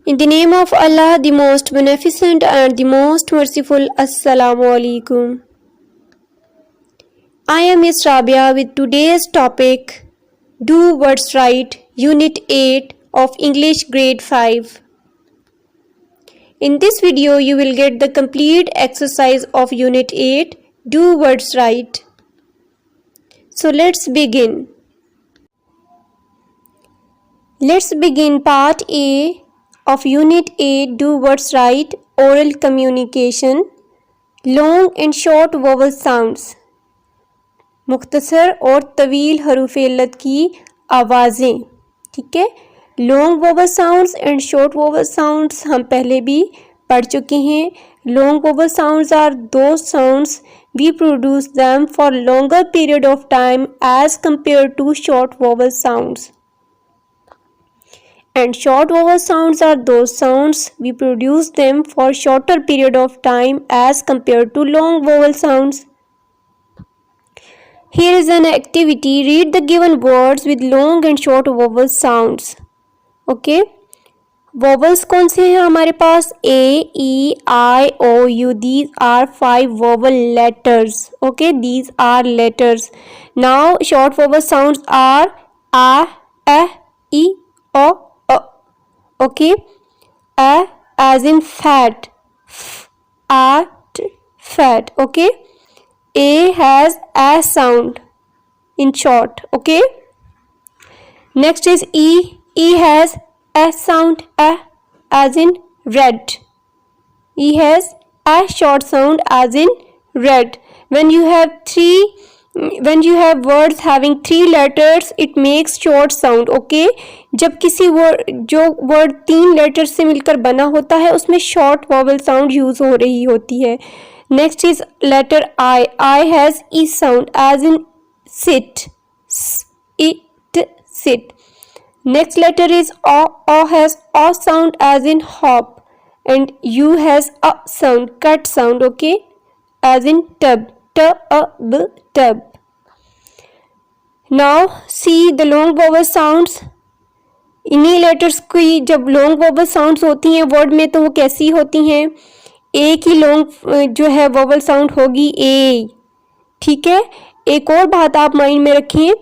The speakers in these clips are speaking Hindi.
In the name of Allah, the most beneficent and the most merciful. Assalamu alaikum. I am Miss Rabia with today's topic, Do Words Right, Unit 8 of English Grade 5. In this video, you will get the complete exercise of Unit 8, Do Words Right. So let's begin. Let's begin Part A of Unit 8, Do Words Right, Oral Communication, Long and Short Vowel Sounds. मुख्तसर और तवील हरूफ इल्लत की आवाज़ें, ठीक है। Long vowel sounds and short vowel sounds हम पहले भी पढ़ चुके हैं। Long vowel sounds are those sounds we produce them for longer period of time as compare to short vowel sounds, and short vowel sounds are those sounds we produce them for shorter period of time as compared to long vowel sounds. Here is an activity. Read the given words with long and short vowel sounds. Okay, vowels कौन से हैं हमारे पास? A, E, I, O, U. These are 5 vowel letters. Okay, these are letters. Now short vowel sounds are A, E, O. Okay, A as in fat, at, fat. Okay, A has A sound in short. Okay, next is E. E has A sound, A as in red. E has A short sound as in red. When you have words having 3 letters, it makes short sound. Okay, जब किसी जो वर्ड 3 लेटर से मिलकर बना होता है उसमें शॉर्ट वॉवल साउंड यूज हो रही होती है. Next is letter I. I has e sound as in sit, it, sit. Next letter is O. O has O sound as in hop and U has a sound, cut sound. Okay, as in tub, tub, tub. Now see the long vowel sounds. इन्हीं लेटर्स की जब लॉन्ग वोवल साउंड्स होती हैं वर्ड में तो वो कैसी होती हैं? ए की लॉन्ग जो है वोवल साउंड होगी ए, ठीक है। एक और बात आप माइंड में रखें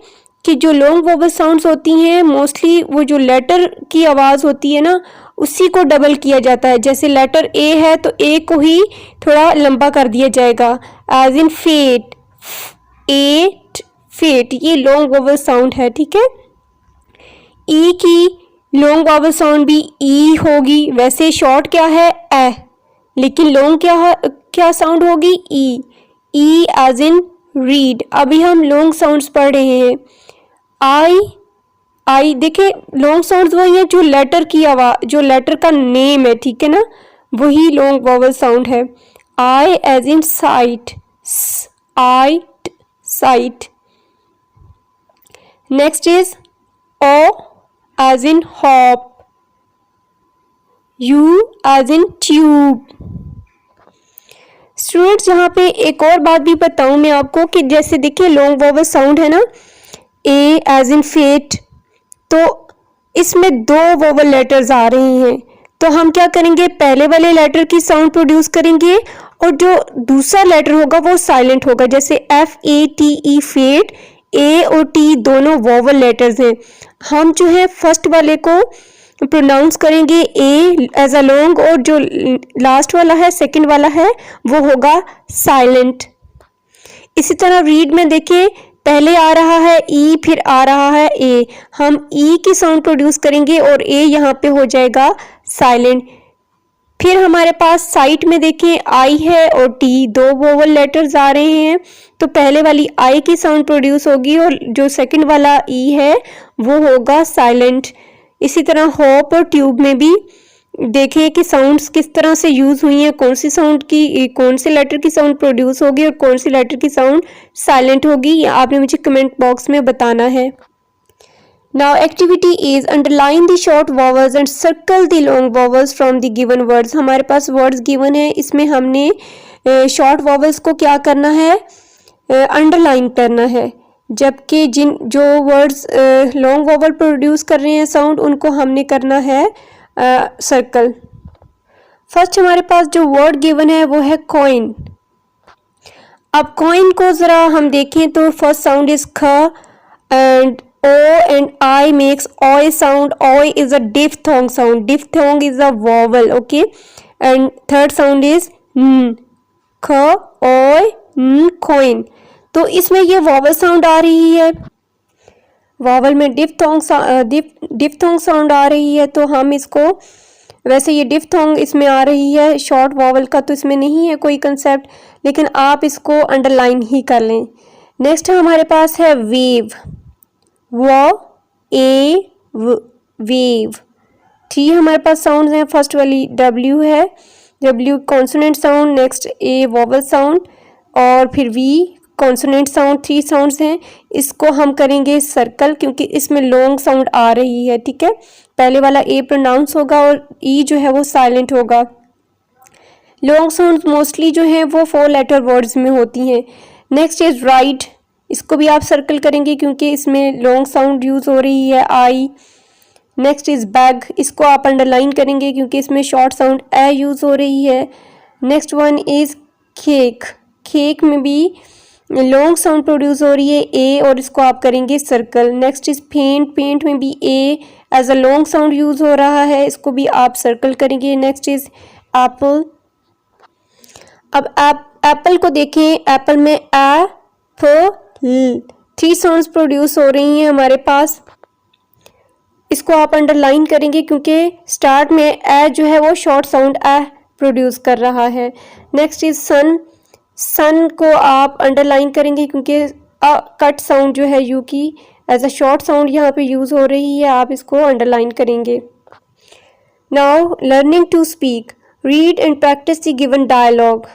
कि जो लॉन्ग वोवल साउंड्स होती हैं मोस्टली वो जो लेटर की आवाज़ होती है ना उसी को डबल किया जाता है. जैसे लेटर ए है तो ए को ही थोड़ा लंबा कर दिया जाएगा, as in fate, ate, fate. ये लॉन्ग वोवल साउंड है, ठीक है। ई की लॉन्ग वॉवल साउंड भी ई होगी. वैसे शॉर्ट क्या है? ए, लेकिन लॉन्ग क्या साउंड होगी? ई. ई एज इन रीड. अभी हम लॉन्ग साउंड्स पढ़ रहे हैं. आई देखिए लॉन्ग साउंड्स वही है जो लेटर की आवाज़, जो लेटर का नेम है, ठीक है ना, वही लॉन्ग वॉवल साउंड है. I as in sight, ite, sight. Next is O as in hop, U as in tube. Students यहाँ पे एक और बात भी बताऊँ मैं आपको कि जैसे देखिए लॉन्ग वॉवल साउंड है ना, A as in फेट, तो इसमें 2 वॉवल लेटर्स आ रहे हैं. तो हम क्या करेंगे? पहले वाले लेटर की साउंड प्रोड्यूस करेंगे और जो दूसरा लेटर होगा वो साइलेंट होगा. जैसे FATE फेट, ए और टी दोनों वॉवल लेटर्स हैं. हम जो है फर्स्ट वाले को प्रोनाउंस करेंगे ए एज अ लॉन्ग और जो लास्ट वाला है, सेकंड वाला है, वो होगा साइलेंट. इसी तरह रीड में देखिए पहले आ रहा है ई, फिर आ रहा है ए. हम ई की साउंड प्रोड्यूस करेंगे और ए यहाँ पे हो जाएगा साइलेंट. फिर हमारे पास साइट में देखें आई है और टी, 2 वोवल लेटर्स आ रहे हैं. तो पहले वाली आई की साउंड प्रोड्यूस होगी और जो सेकंड वाला ई है वो होगा साइलेंट. इसी तरह हॉप और ट्यूब में भी देखें कि साउंड्स किस तरह से यूज़ हुई हैं, कौन सी साउंड की, कौन से लेटर की साउंड प्रोड्यूस होगी और कौन सी लेटर की साउंड साइलेंट होगी. आपने मुझे कमेंट बॉक्स में बताना है. Now activity is underline the short vowels and circle the long vowels from the given words. हमारे पास words given है, इसमें हमने short vowels को क्या करना है? अंडरलाइन करना है. जबकि जो वर्ड्स लॉन्ग वोवल प्रोड्यूस कर रहे हैं साउंड, उनको हमने करना है सर्कल। फर्स्ट हमारे पास जो वर्ड गिवन है वो है कॉइन। अब कॉइन को ज़रा हम देखें तो फर्स्ट साउंड इज ख and O and I makes oy sound. Oy is a diphthong sound, diphthong is a vowel, okay. And third sound is न, ख ऑय न, कॉइन। तो इसमें ये वॉवल साउंड आ रही है, वॉवल में डिफ्थोंग साउंड आ रही है, तो हम इसको, वैसे ये डिफ्थोंग इसमें आ रही है शॉर्ट वॉवल का, तो इसमें नहीं है कोई कंसेप्ट, लेकिन आप इसको अंडरलाइन ही कर लें। नेक्स्ट हमारे पास है वेव, वेव। 3 हमारे पास साउंड्स हैं। फर्स्ट वाली डब्ल्यू है, डब्ल्यू कॉन्सोनेंट साउंड, नेक्स्ट ए वॉवल साउंड और फिर वी कॉन्सोनेंट साउंड। 3 साउंड्स हैं। इसको हम करेंगे सर्कल क्योंकि इसमें लॉन्ग साउंड आ रही है, ठीक है। पहले वाला ए प्रोनाउंस होगा और ई जो है वो साइलेंट होगा। लॉन्ग साउंड मोस्टली जो है वो 4 लेटर वर्ड्स में होती हैं। नेक्स्ट इज राइट, इसको भी आप सर्कल करेंगे क्योंकि इसमें लॉन्ग साउंड यूज़ हो रही है, आई। नेक्स्ट इज बैग, इसको आप अंडरलाइन करेंगे क्योंकि इसमें शॉर्ट साउंड ए यूज़ हो रही है। Next one is cake, cake में भी लॉन्ग साउंड प्रोड्यूस हो रही है ए और इसको आप करेंगे circle. Next is paint, paint में भी A as a long sound use हो रहा है, इसको भी आप सर्कल करेंगे। Next is apple. अब एप्पल को देखें, एप्पल में एप्पल 3 साउंड्स प्रोड्यूस हो रही हैं हमारे पास, इसको आप अंडरलाइन करेंगे क्योंकि स्टार्ट में ए जो है वो शॉर्ट साउंड ए प्रोड्यूस कर रहा है। नेक्स्ट इज सन, सन को आप अंडरलाइन करेंगे क्योंकि कट साउंड जो है यू की एज अ शॉर्ट साउंड यहाँ पे यूज़ हो रही है, आप इसको अंडरलाइन करेंगे। Now learning to speak, read and practice the given dialogue.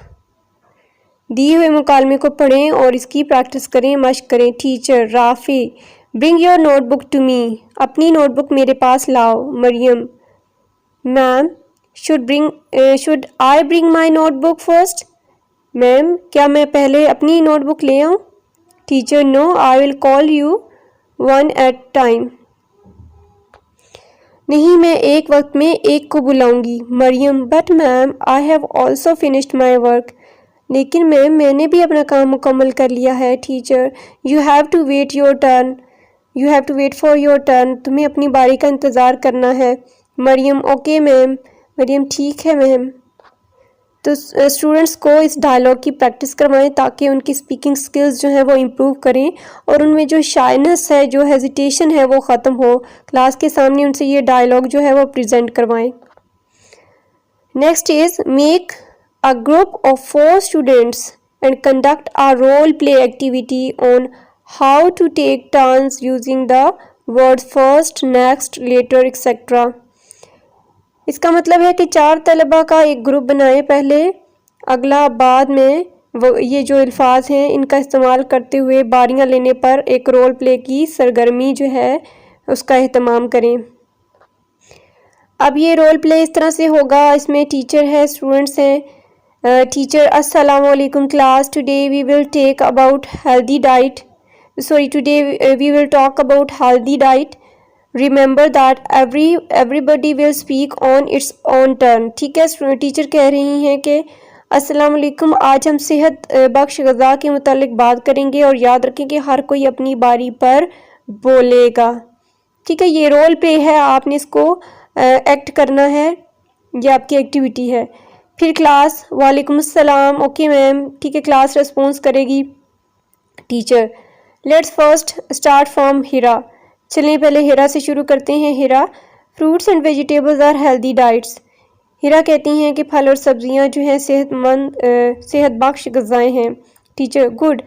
दिए हुए मुकालमे को पढ़ें और इसकी प्रैक्टिस करें, मश्क करें। Teacher Rafi, bring your notebook to me, अपनी नोटबुक मेरे पास लाओ। Maryam, ma'am should I bring my notebook first, ma'am क्या मैं पहले अपनी नोटबुक ले आऊँ। Teacher no, I will call you one at time, नहीं मैं एक वक्त में एक को बुलाऊंगी। Maryam, but ma'am I have also finished my work, लेकिन मैम मैंने भी अपना काम मुकम्मल कर लिया है। Teacher, you have to wait your turn, you have to wait for your turn, तुम्हें अपनी बारी का इंतज़ार करना है। मरियम, ओके मैम, मरियम ठीक है मैम। तो स्टूडेंट्स को इस डायलॉग की प्रैक्टिस करवाएं ताकि उनकी स्पीकिंग स्किल्स जो है वो इम्प्रूव करें और उनमें जो शाइनेस है, जो हेजिटेशन है वो ख़त्म हो। क्लास के सामने उनसे ये डायलॉग जो है वो प्रेजेंट करवाएं। Next is make a group of 4 students and conduct a role play activity on how to take turns using the words first, next, later, etc. इसका मतलब है कि 4 तलबा का एक ग्रुप बनाएं, पहले, अगला, बाद में। ये जो अल्फाज हैं इनका इस्तेमाल करते हुए बारियां लेने पर एक रोल प्ले की सरगर्मी जो है उसका एहतमाम करें। अब ये रोल प्ले इस तरह से होगा, इसमें टीचर है, स्टूडेंट्स हैं। टीचर, अस्सलाम वालेकुम class, today we will take about healthy diet, today we will talk about healthy diet, remember that everybody will speak on its on turn. ठीक है, टीचर कह रही हैं कि अस्सलाम वालेकुम, आज हम सेहत बख्श ग़िज़ा के मुतालिक बात करेंगे और याद रखें कि हर कोई अपनी बारी पर बोलेगा। ठीक है, ये रोल प्ले है, आपने इसको एक्ट करना है, ये आपकी एक्टिविटी है। फिर क्लास, वालेकुम अस्सलाम, ओके मैम, ठीक है, क्लास रिस्पॉन्स करेगी। Teacher, let's first start from Hira, चलिए पहले हिरा से शुरू करते हैं। Hira, fruits and vegetables are healthy diets. Hira कहती हैं कि फल और सब्जियां जो हैं सेहत बख्श ग़िज़ाएँ हैं। Teacher, good,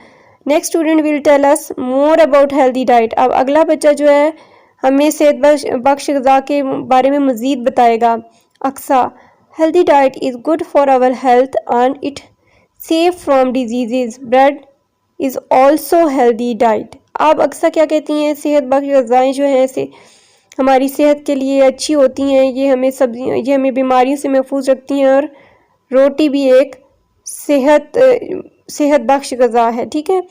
next student will tell us more about healthy diet. अब अगला बच्चा जो है हमें सेहत बख्श ग़िज़ा के बारे में मज़ीद बताएगा। Aqsa, healthy diet is good for our health and it safe from diseases. Bread is also healthy diet. अब अक्सर क्या कहती हैं, सेहत बख्श ग़िज़ाएँ जो हैं से हमारी सेहत के लिए अच्छी होती हैं, ये हमें बीमारियों से महफूज रखती हैं और रोटी भी एक सेहत बख्श ग़िज़ा है। ठीक है,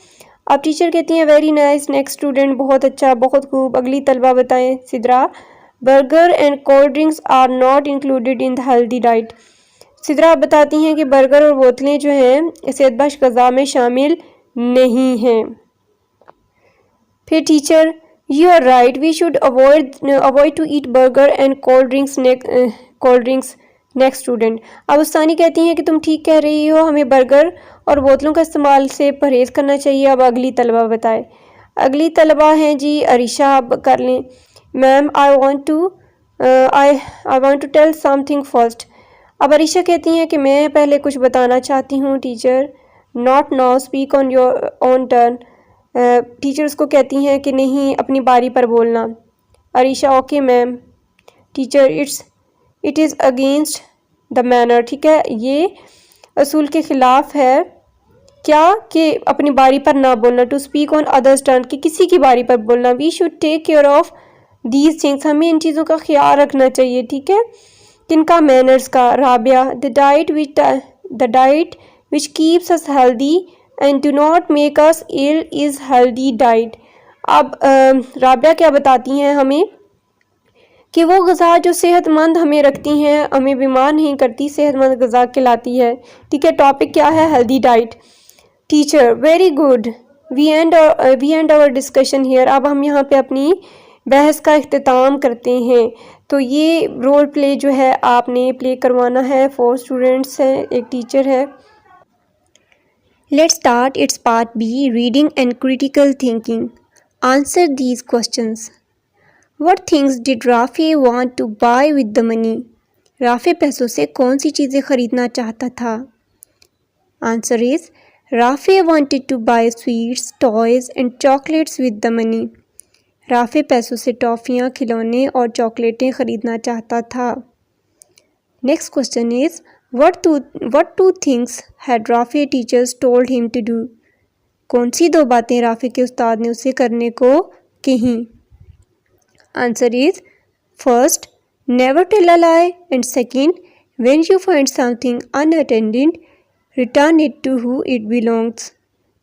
अब टीचर कहती हैं वेरी नाइस, नेक्स्ट स्टूडेंट बहुत अच्छा, बहुत खूब। अगली तलबा बताएं Sidra, burger and cold drinks are not included in the healthy diet. Sidra बताती हैं कि बर्गर और बोतलें जो हैं सेहतबख्श ग़िज़ा में शामिल नहीं हैं। फिर teacher, you are right, we should avoid to eat burger and cold drinks. Next student, अब उस्तानी कहती हैं कि तुम ठीक कह रही हो, हमें बर्गर और बोतलों का इस्तेमाल से परहेज़ करना चाहिए। अब अगली तलबा बताए। अगली तलबा हैं जी अरीशा, आप कर लें। Ma'am I want to tell something first. अब अरीशा कहती हैं कि मैं पहले कुछ बताना चाहती हूँ। Teacher, not now, speak on your own turn. Teacher उसको कहती हैं कि नहीं, अपनी बारी पर बोलना। Arisha, okay ma'am. Teacher, it is against the manner. ठीक है, ये असूल के ख़िलाफ़ है क्या कि अपनी बारी पर ना बोलना। To speak on others turn, कि किसी की बारी पर बोलना। We should take care of these things, हमें इन चीज़ों का ख्याल रखना चाहिए। ठीक है, किनका? मैनर्स का। Rabia, the diet which keeps us healthy and do not make us ill is healthy diet. अब राबिया क्या बताती हैं हमें कि वो ग़िज़ा जो सेहतमंद हमें रखती हैं, हमें बीमार नहीं करती, सेहतमंद ग़िज़ा कहलाती है। ठीक है, टॉपिक क्या है? Healthy diet. Teacher, very good, we end our discussion here. अब हम यहाँ पे अपनी बहस का इख्तिताम करते हैं। तो ये रोल प्ले जो है आपने प्ले करवाना है। 4 स्टूडेंट्स हैं, एक टीचर है। Let's start its part B, reading and critical thinking. Answer these questions. What things did Rafi want to buy with the money? Rafe पैसों से कौन सी चीज़ें ख़रीदना चाहता था? Answer is Rafi wanted to buy sweets, toys and chocolates with the money. Rafe पैसों से टॉफ़ियाँ, खिलौने और चॉकलेटें ख़रीदना चाहता था। Next question is what two things had Rafi teachers told him to do? कौन सी 2 बातें राफे के उस्ताद ने उसे करने को कहीं? Answer is first, never tell a lie, and second, when you find something unattended, return it to who it belongs.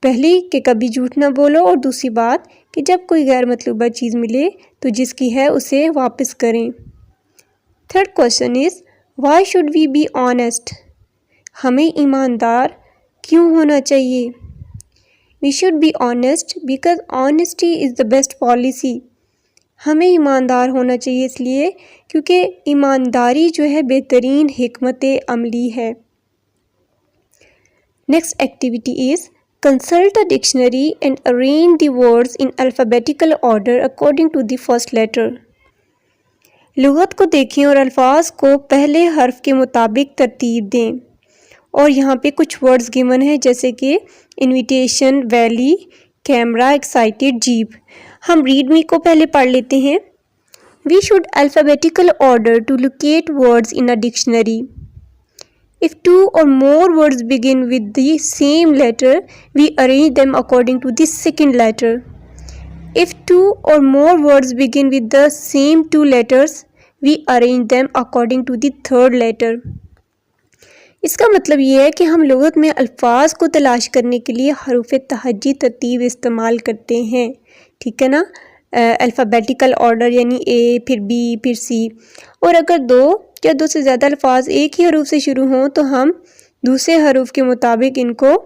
पहली कि कभी झूठ ना बोलो, और दूसरी बात कि जब कोई गैर मतलूबा चीज़ मिले तो जिसकी है उसे वापस करें। Third question is why should we be honest? हमें ईमानदार क्यों होना चाहिए? We should be honest because honesty is the best policy. हमें ईमानदार होना चाहिए इसलिए क्योंकि ईमानदारी जो है बेहतरीन हिकमत अमली है। Next activity is consult a dictionary and arrange the words in alphabetical order according to the first letter. लुग़त को देखें और अल्फाज को पहले हर्फ के मुताबिक तरतीब दें। और यहाँ पे कुछ वर्ड्स गिवन है जैसे कि invitation, valley, camera, excited, jeep. हम रीड मी को पहले पढ़ लेते हैं। We should alphabetical order to locate words in a dictionary. If 2 or more words begin with the same letter, we arrange them according to the second letter. If 2 or more words begin with the same 2 letters, we arrange them according to the third letter. इसका मतलब ये है कि हम लुग़त में अल्फाज को तलाश करने के लिए हरूफ तहज्जी तरतीब इस्तेमाल करते हैं। ठीक है ना, अल्फ़ाबेटिकल ऑर्डर यानी ए, फिर बी, फिर सी। और अगर 2 या 2 से ज़्यादा अल्फाज एक ही हरूफ से शुरू हों तो हम दूसरे हरूफ के मुताबिक इनको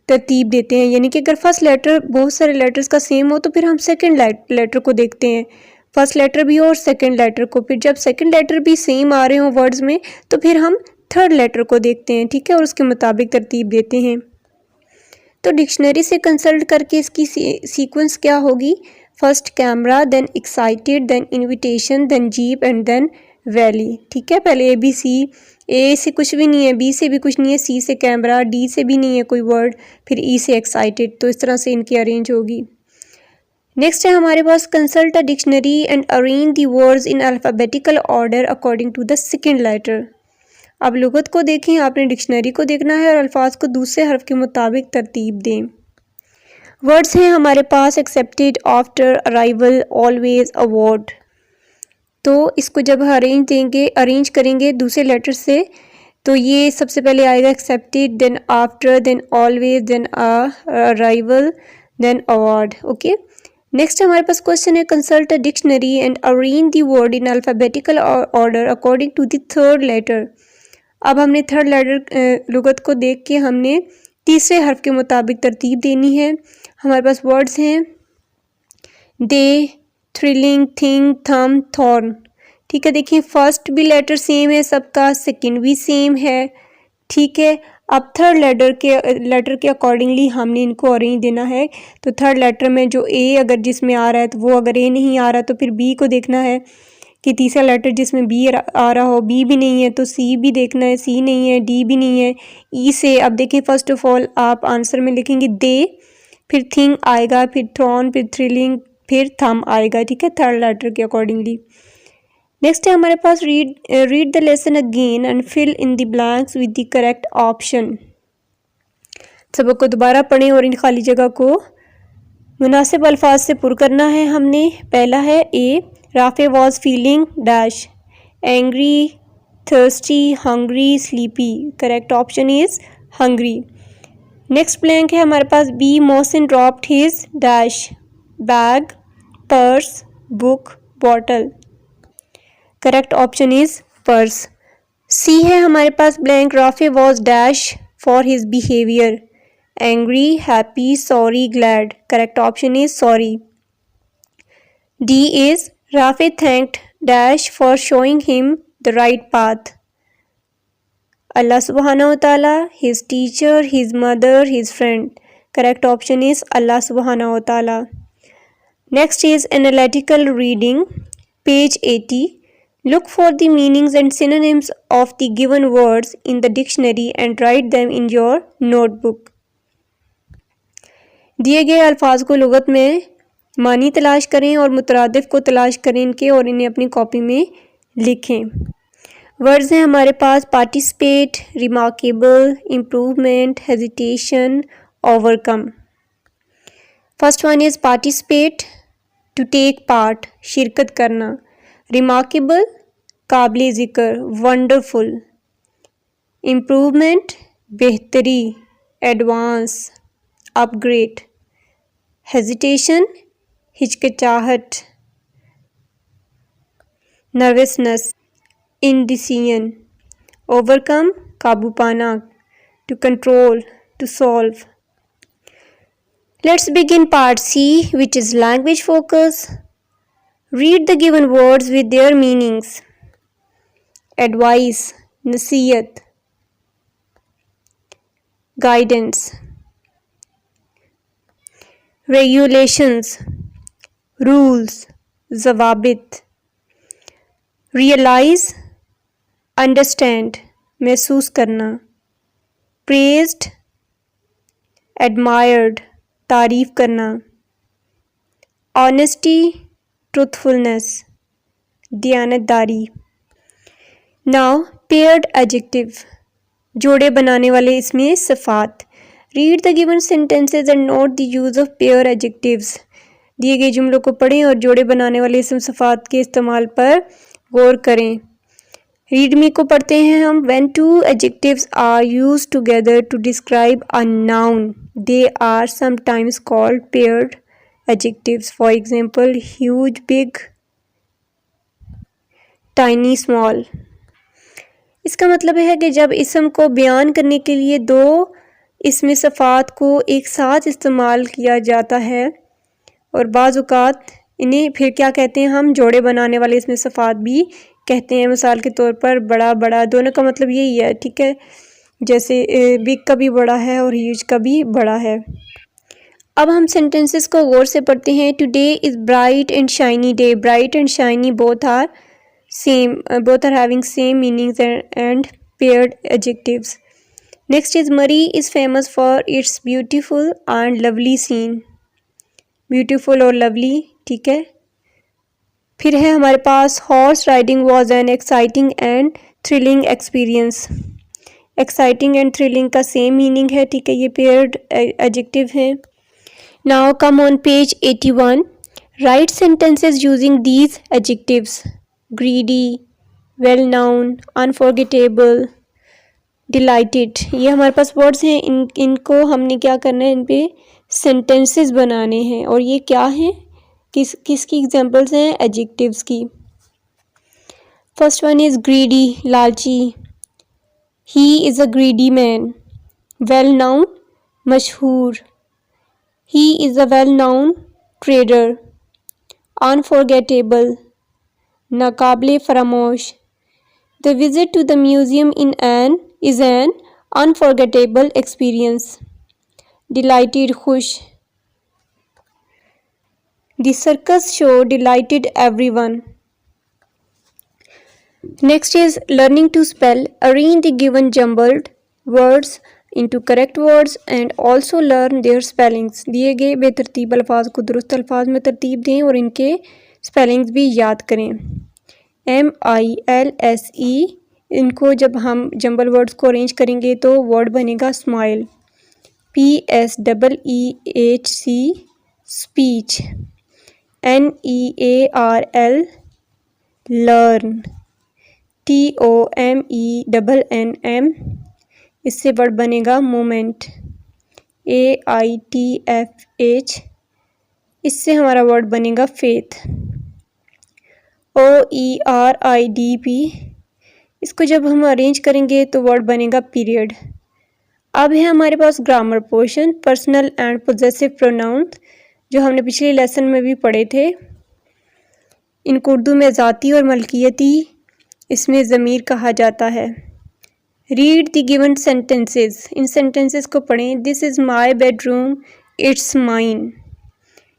तरतीब देते हैं। यानी कि अगर फर्स्ट लेटर बहुत सारे लेटर्स का सेम हो तो फिर हम सेकंड लेटर को देखते हैं, फर्स्ट लेटर भी हो और सेकंड लेटर को। फिर जब सेकंड लेटर भी सेम आ रहे हों वर्ड्स में तो फिर हम थर्ड लेटर को देखते हैं। ठीक है, और उसके मुताबिक तरतीब देते हैं। तो डिक्शनरी से कंसल्ट करके इसकी सीक्वेंस क्या होगी? First camera, then excited, then invitation, then jeep and then valley. ठीक है, पहले ABC, ए से कुछ भी नहीं है, बी से भी कुछ नहीं है, सी से कैमरा, डी से भी नहीं है कोई वर्ड, फिर ई से एक्साइटेड। तो इस तरह से इनकी अरेंज होगी। नेक्स्ट है हमारे पास consult a dictionary and arrange the words in alphabetical order according to the second letter. अब लुग़त को देखें, आपने डिक्शनरी को देखना है और अल्फाज को दूसरे हर्फ के मुताबिक तरतीब दें। वर्ड्स हैं हमारे पास accepted, after, arrival, always, award. तो इसको जब अरेंज करेंगे दूसरे लेटर से तो ये सबसे पहले आएगा accepted, then after, then always, then arrival, then award. Okay, next हमारे पास क्वेश्चन है consult a dictionary and arrange the word in alphabetical order according to the third letter. अब हमने थर्ड लेटर लुगत को देख के हमने तीसरे हर्फ के मुताबिक तरतीब देनी है। हमारे पास वर्ड्स हैं दे, थ्रिलिंग, थिंग, थम, थॉर्न। ठीक है, देखिए फर्स्ट भी लेटर सेम है सबका, सेकंड भी सेम है। ठीक है, अब थर्ड लेटर के अकॉर्डिंगली हमने इनको अरेंज देना है। तो थर्ड लेटर में जो ए अगर जिसमें आ रहा है तो वो अगर ए नहीं आ रहा तो फिर बी को देखना है कि तीसरा लेटर जिसमें बी आ रहा हो, बी भी नहीं है तो सी भी देखना है, सी नहीं है, डी भी नहीं है, ई से। अब देखिए फर्स्ट ऑफ ऑल आप आंसर में लिखेंगे दे, फिर थिंग आएगा, फिर थ्रॉन, फिर थ्रिलिंग, फिर थम आएगा। ठीक है, थर्ड लेटर के अकॉर्डिंगली। नेक्स्ट है हमारे पास read the lesson again and fill in the blanks with the correct option. सबक को दोबारा पढ़ें और इन खाली जगह को मुनासिब अल्फाज से पुर करना है हमने। पहला है A, Rafay was feeling dash, angry, thirsty, hungry, sleepy. Correct option is hungry. Next blank है हमारे पास B, Mohsin dropped his dash, bag, purse, book, bottle. Correct option is purse. C है हमारे पास blank, Rafay was dash for his behaviour, angry, happy, sorry, glad. Correct option is sorry. D is Rafay thanked dash for showing him the right path, अल्लाह सुब्हानहू व तआला, his teacher, his mother, his friend. Correct option is अल्लाह सुब्हानहू व तआला। Next is analytical reading, page 80। Look for the meanings and synonyms of the given words in the dictionary and write them in your notebook. दिए गए अल्फाज को लुगत में मानी तलाश करें और मुतरादिफ को तलाश करें इनके और इन्हें अपनी कॉपी में लिखें। वर्ड्स हैं हमारे पास participate, remarkable, improvement, hesitation, overcome. First one is participate, to take part, शिरकत करना। रिमार्केबल, काबिल ज़िक्र, वंडरफुल। इम्प्रूवमेंट, बेहतरी, एडवांस, अपग्रेड। हेजिटेशन, हिचकिचाहट, नर्वसनेस, इंडिसीजन। ओवरकम, काबू पाना, to control, to solve. Let's begin part C, which is language focus. Read the given words with their meanings. Advice, नसीहत, guidance, regulations, rules, ज़वाबित, realize, understand, महसूस करना, praised, admired, तारीफ करना, honesty, ट्रूथफुलनेस, दयानतदारी। नाउ पेयर्ड एडजेक्टिव, जोड़े बनाने वाले इसमें सिफात। Read the given sentences and note the use of pair adjectives. दिए गए जुमलों को पढ़ें और जोड़े बनाने वाले इसम सिफात के इस्तेमाल पर गौर करें। रीड मी को पढ़ते हैं हम। When two adjectives are used together to describe a noun they are sometimes called paired adjectives. For example, huge, big, tiny, small. इसका मतलब है कि जब इसम को बयान करने के लिए दो इसमें सिफात को एक साथ इस्तेमाल किया जाता है और बाज़ औक़ात इन्हें फिर क्या कहते हैं हम, जोड़े बनाने वाले इसमें सिफात भी कहते हैं। मिसाल के तौर पर बड़ा बड़ा, दोनों का मतलब यही है। ठीक है, जैसे बिग का भी बड़ा है और ह्यूज का भी बड़ा है। अब हम सेंटेंसेस को गौर से पढ़ते हैं। Today is bright and shiny day. Bright and shiny both are having same meanings and paired adjectives. Next is Murree is famous for its beautiful and lovely scene. Beautiful और लवली, ठीक है। फिर है हमारे पास horse riding was an exciting and thrilling experience. Exciting and thrilling का सेम मीनिंग है, ठीक है, ये पेयर्ड एडजेक्टिव हैं। Now come on page 81. Write sentences using these adjectives. Greedy, well-known, unforgettable, delighted. ये हमारे पास वर्ड्स हैं। इनको हमने क्या करना है, इन पे सेंटेंसेस बनाने हैं। और ये क्या हैं, किसकी एग्जांपल्स हैं, एडजेक्टिव्स की। फर्स्ट वन इज ग्रीडी, लालची। He is a greedy man. Well known, मशहूर। He is a well known trader. Unforgettable, नाकाबिले फरामोश। The visit to the museum is an unforgettable experience. Delighted, खुश। The circus show delighted everyone. Next is learning to spell. Arrange the given jumbled words into correct words and also learn their spellings. दिए गए बेतरतीब अल्फाज को दुरुस्त अल्फाज में तरतीब दें और इनके स्पेलिंग्स भी याद करें। MILSE, इनको जब हम जंबल वर्ड्स को अरेंज करेंगे तो वर्ड बनेगा smile. PSEEHC, speech. NEARL, learn. TOMENNM, इससे वर्ड बनेगा मोमेंट। AITFH, इससे हमारा वर्ड बनेगा फेथ। OERIDP, इसको जब हम अरेंज करेंगे तो वर्ड बनेगा पीरियड। अब है हमारे पास grammar portion, personal and possessive pronouns, जो हमने पिछले लेसन में भी पढ़े थे। इनको उर्दू में ज़ाती और मलकियती इसमें ज़मीर कहा जाता है। रीड द गिवन सेंटेंसेस, इन सेंटेंसेस को पढ़ें। This is my bedroom, it's mine.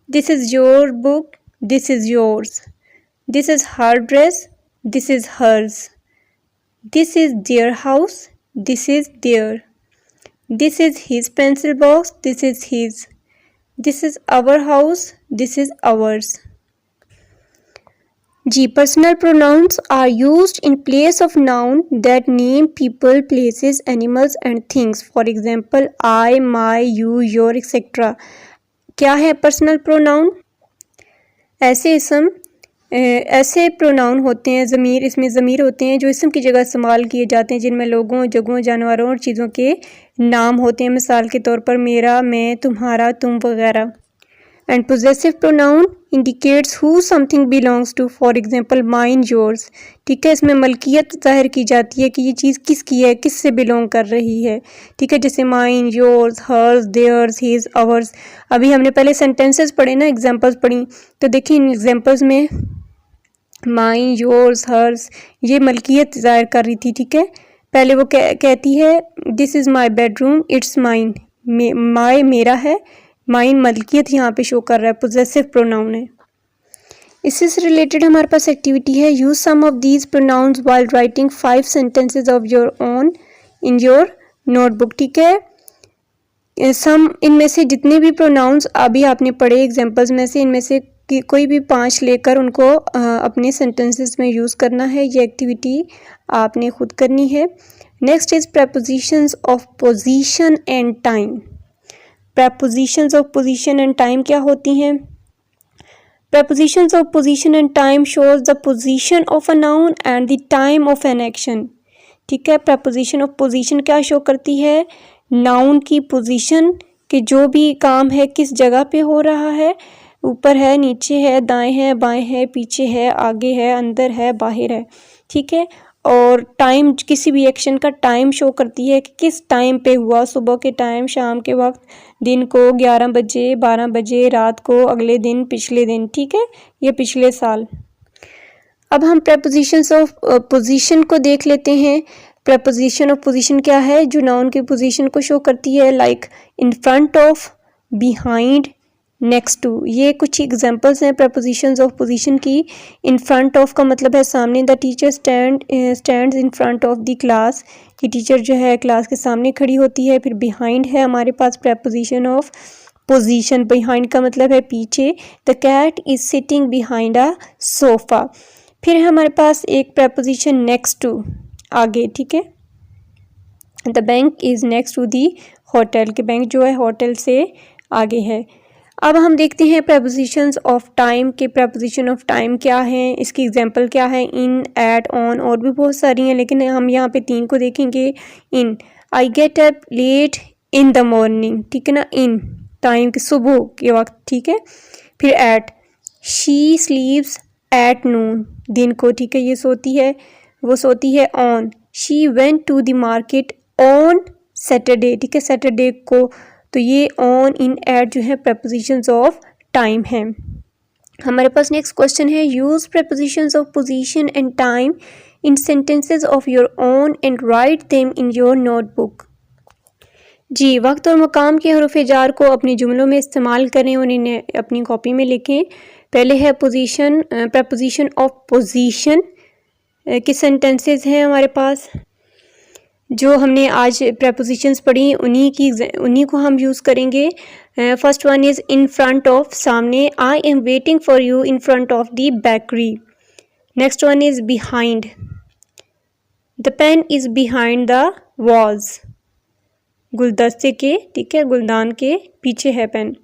This is your book, this is yours. This is her dress, this is hers. This is their house, this is their. This is his pencil box, this is his. This is our house, this is ours. जी, personal pronouns are used in place of noun that name people, places, animals and things. For example I, my, you, your etcetera. क्या है पर्सनल प्रोनाउन? ऐसे प्रोनाउन होते हैं, ज़मीर, इसमें ज़मीर होते हैं जो इसम की जगह इस्तेमाल किए जाते हैं, जिनमें लोगों, जगहों, जानवरों और चीज़ों के नाम होते हैं। मिसाल के तौर पर मेरा, मैं, तुम्हारा, तुम वगैरह। And possessive pronoun indicates who something belongs to. For example mine, yours. ठीक है, इसमें मलकियत जाहिर की जाती है कि ये चीज़ किसकी है, किससे बिलोंग कर रही है। ठीक है, जैसे mine, yours, hers, theirs, his, ours. अभी हमने पहले सेंटेंसेस पढ़े ना, एग्जाम्पल्स पढ़ी, तो देखिए इन एग्जाम्पल्स में माइन, योर्स, हर्स, ये मलकियत जाहिर कर रही थी। ठीक है, पहले वो कहती है this is my bedroom, it's mine. My मेरा है, माइन मलकियत यहाँ पे शो कर रहा है, पोजेसिव प्रोनाउन है। इससे रिलेटेड हमारे पास एक्टिविटी है, use some of these pronouns while writing 5 sentences of your own in your notebook. ठीक है, इनमें से जितने भी प्रोनाउंस अभी आपने पढ़े एग्जाम्पल्स में से, इनमें से कोई भी 5 लेकर उनको अपने सेंटेंसेस में यूज़ करना है। ये एक्टिविटी आपने खुद करनी है। Next is propositions of position and time. Propositions of position and time क्या होती हैं? Propositions of position and time shows the position of a noun and the time of an action. ठीक है, प्रपोजिशन ऑफ पोजीशन क्या शो करती है? नाउन की पोजीशन, कि जो भी काम है किस जगह पे हो रहा है, ऊपर है, नीचे है, दाएं है, बाएं है, पीछे है, आगे है, अंदर है, बाहर है। ठीक है, और टाइम, किसी भी एक्शन का टाइम शो करती है कि किस टाइम पे हुआ, सुबह के टाइम, शाम के वक्त, दिन को 11 बजे, 12 बजे, रात को, अगले दिन, पिछले दिन। ठीक है, ये पिछले साल। अब हम प्रपोजिशंस ऑफ पोजीशन को देख लेते हैं। प्रपोजिशन ऑफ पोजीशन क्या है? जो नाउन की पोजीशन को शो करती है, like in front of, behind, next to. ये कुछ एग्जांपल्स हैं प्रपोजिशंस ऑफ पोजीशन की। इन फ्रंट ऑफ का मतलब है सामने, the teacher stands in front of the class, कि टीचर जो है क्लास के सामने खड़ी होती है। फिर बिहाइंड है हमारे पास प्रपोजिशन ऑफ पोजीशन, बिहाइंड का मतलब है पीछे। The cat is sitting behind a sofa. फिर हमारे पास एक प्रपोजिशन नेक्स्ट टू, आगे। ठीक है, the bank is next to the hotel, कि बैंक जो है होटल से आगे है। अब हम देखते हैं प्रपोजिशंस ऑफ टाइम के। प्रपोजिशन ऑफ टाइम क्या है, इसकी एग्जांपल क्या है? इन, एट, ऑन, और भी बहुत सारी हैं, लेकिन हम यहाँ पे 3 को देखेंगे। In, I get up late in the morning. ठीक है ना, इन टाइम के सुबह के वक्त, ठीक है। फिर at, she sleeps at noon, दिन को, ठीक है, ये सोती है, वो सोती है on. She went to the market on Saturday, ठीक है, सैटरडे को। तो ये ऑन, इन, एट जो है प्रपोजिशंस ऑफ टाइम है। हमारे पास नेक्स्ट क्वेश्चन है, use prepositions of position and time in sentences of your own and write them in your notebook. जी, वक्त और मकाम के हरूफ जार को अपने जुमलों में इस्तेमाल करें और इन्हें अपनी कॉपी में लिखें। पहले है पोजीशन, प्रपोजिशन ऑफ पोजीशन के सेंटेंसेस हैं हमारे पास। जो हमने आज प्रपोजिशंस पढ़ी उन्हीं को हम यूज़ करेंगे। First one is in front of, सामने, I am waiting for you in front of the bakery. Next one is behind, the pen is behind the walls, गुलदस्ते के, ठीक है, गुलदान के पीछे है pen.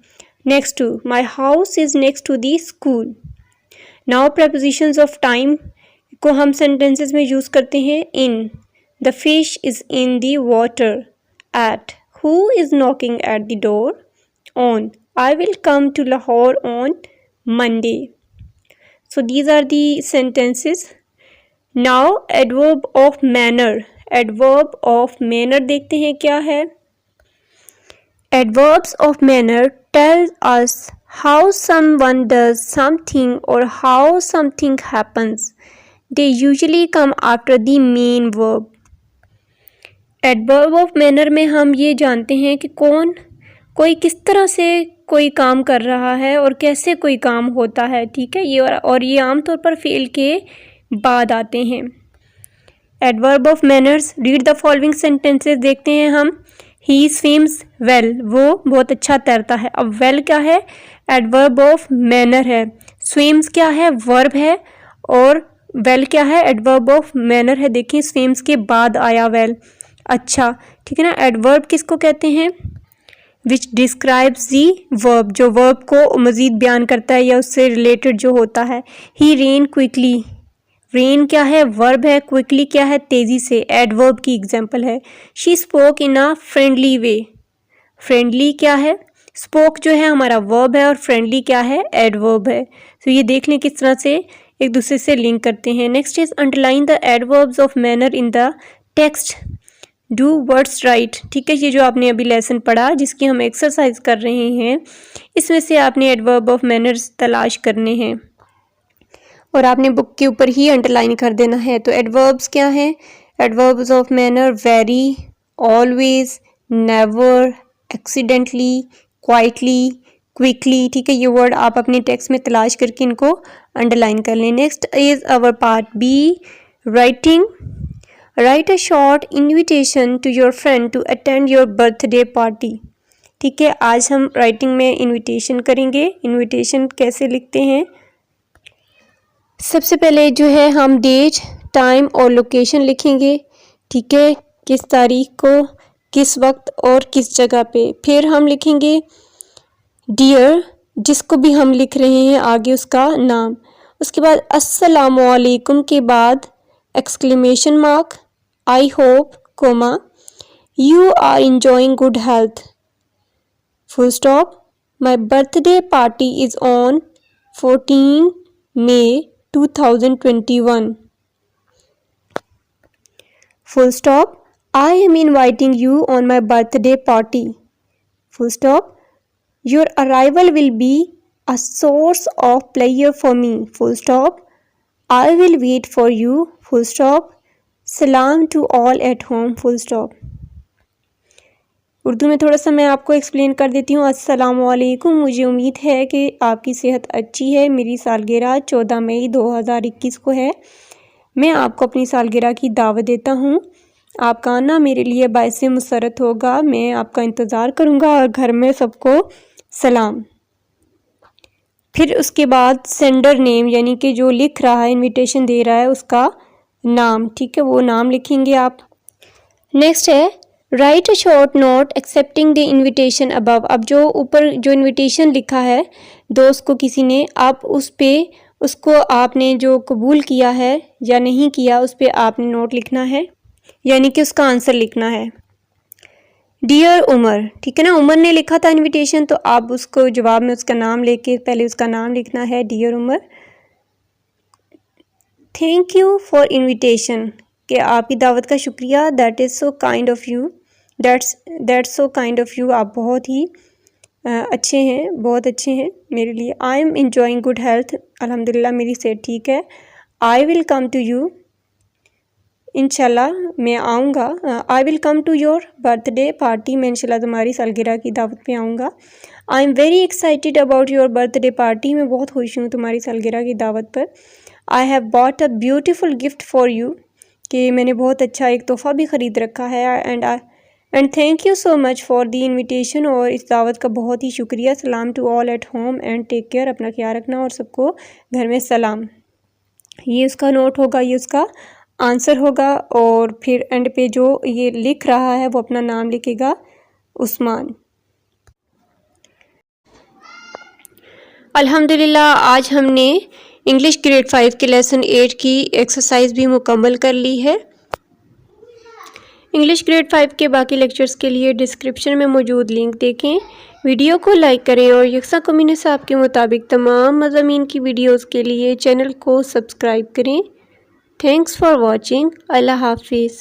Next to, my house is next to the school. Now prepositions of time को हम सेंटेंसेस में यूज़ करते हैं। In, the fish is in the water. At, who is knocking at the door. On, I will come to Lahore on Monday. So these are the sentences. Now adverb of manner, adverb of manner देखते हैं क्या है। Adverbs of manner tell us how someone does something or how something happens. They usually come after the main verb. Adverb of manner में हम ये जानते हैं कि कोई किस तरह से कोई काम कर रहा है और कैसे कोई काम होता है, ठीक है, ये और ये आमतौर पर फेल के बाद आते हैं। Adverb of manners, read the following sentences देखते हैं हम। He swims well, वो बहुत अच्छा तैरता है। अब well क्या है, एडवर्ब ऑफ मैनर है। swims क्या है, वर्ब है, और well क्या है, एडवर्ब ऑफ मैनर है। देखिए swims के बाद आया well, अच्छा, ठीक है ना। एडवर्ब किसको कहते हैं, विच डिस्क्राइब्स दी वर्ब, जो वर्ब को मज़ीद बयान करता है या उससे रिलेटेड जो होता है। ही रेन क्विकली, रेन क्या है, वर्ब है, क्विकली क्या है, तेज़ी से, एडवर्ब की एग्जाम्पल है। She spoke in a friendly way, friendly क्या है, स्पोक जो है हमारा वर्ब है और फ्रेंडली क्या है, एडवर्ब है। तो ये देख लें किस तरह से एक दूसरे से लिंक करते हैं। Next is underline the adverbs of manner in the text, do words right, ठीक है, ये जो आपने अभी लेसन पढ़ा जिसकी हम एक्सरसाइज कर रहे हैं, इसमें से आपने एडवर्ब ऑफ मैनर्स तलाश करने हैं और आपने बुक के ऊपर ही अंडरलाइन कर देना है। तो एडवर्ब्स क्या हैं, adverbs of manner, very, always, never, accidentally, quietly, quickly, ठीक है, ये वर्ड आप अपने टेक्स्ट में तलाश करके इनको अंडरलाइन कर लें। Next is our part B, writing. Write a short invitation to your friend to attend your birthday party, ठीक है, आज हम राइटिंग में इन्विटेशन करेंगे। इन्विटेशन कैसे लिखते हैं, सबसे पहले जो है हम डेट, टाइम और लोकेशन लिखेंगे, ठीक है, किस तारीख को, किस वक्त और किस जगह पे। फिर हम लिखेंगे डियर, जिसको भी हम लिख रहे हैं आगे उसका नाम। उसके बाद अस्सलामु अलैकुम के बाद exclamation mark, I hope, comma, you are enjoying good health, full stop, my birthday party is on 14 May 2021, full stop, I am inviting you on my birthday party, full stop, your arrival will be a source of pleasure for me, full stop, I will wait for you, full stop, salam to all at home, full stop। Urdu में थोड़ा सा मैं आपको एक्सप्लेन कर देती हूँ। अस्सलामु अलैकुम, मुझे उम्मीद है कि आपकी सेहत अच्छी है। मेरी सालगिरह 14 मई 2021 को है। मैं आपको अपनी सालगिरह की दावत देता हूँ। आपका आना मेरे लिए बाइस मुसरत होगा। मैं आपका इंतज़ार करूँगा और घर में सबको सलाम। फिर उसके बाद सेंडर नेम, यानी कि जो लिख रहा है, इन्विटेशन दे रहा है, उसका नाम, ठीक है, वो नाम लिखेंगे आप। नेक्स्ट है right a short note accepting the invitation above. अब जो ऊपर जो इन्विटेशन लिखा है दोस्त को किसी ने, आप उस पे उसको आपने जो कबूल किया है या नहीं किया उस पे आपने नोट लिखना है, यानी कि उसका आंसर लिखना है। डियर उमर, ठीक है ना, उमर ने लिखा था इनविटेशन, तो आप उसको जवाब में उसका नाम लेके पहले उसका नाम लिखना है, dear Umar. Thank you for invitation, कि आपकी दावत का शुक्रिया, that is so kind of you, that's so kind of you, आप बहुत ही अच्छे हैं, बहुत अच्छे हैं मेरे लिए। I am enjoying good health, अल्हम्दुलिल्लाह मेरी सेहत ठीक है। I will come to you, इंशाल्लाह मैं आऊँगा। I will come to your birthday party, मैं इंशाल्लाह तुम्हारी सालगिरह की दावत पे आऊँगा। I am very excited about your birthday party, मैं बहुत खुश हूँ तुम्हारी सालगिरह की दावत पर। I have bought a beautiful gift for you, कि मैंने बहुत अच्छा एक तोहफ़ा भी ख़रीद रखा है। And thank you so much for the invitation, और इस दावत का बहुत ही शुक्रिया। सलाम to all at home and take care, अपना ख्याल रखना और सबको घर में सलाम। ये उसका नोट होगा, ये उसका आंसर होगा, और फिर एंड पे जो ये लिख रहा है वो अपना नाम लिखेगा, उस्मान। अल्हम्दुलिल्लाह आज हमने इंग्लिश ग्रेड 5 के लेसन 8 की एक्सरसाइज भी मुकम्मल कर ली है। इंग्लिश ग्रेड 5 के बाकी लेक्चर्स के लिए डिस्क्रिप्शन में मौजूद लिंक देखें। वीडियो को लाइक करें और यकसा कम्युनिटी साहब के मुताबिक तमाम मज़ामीन की वीडियोस के लिए चैनल को सब्सक्राइब करें। Thanks for watching. अल्लाह हाफिज़।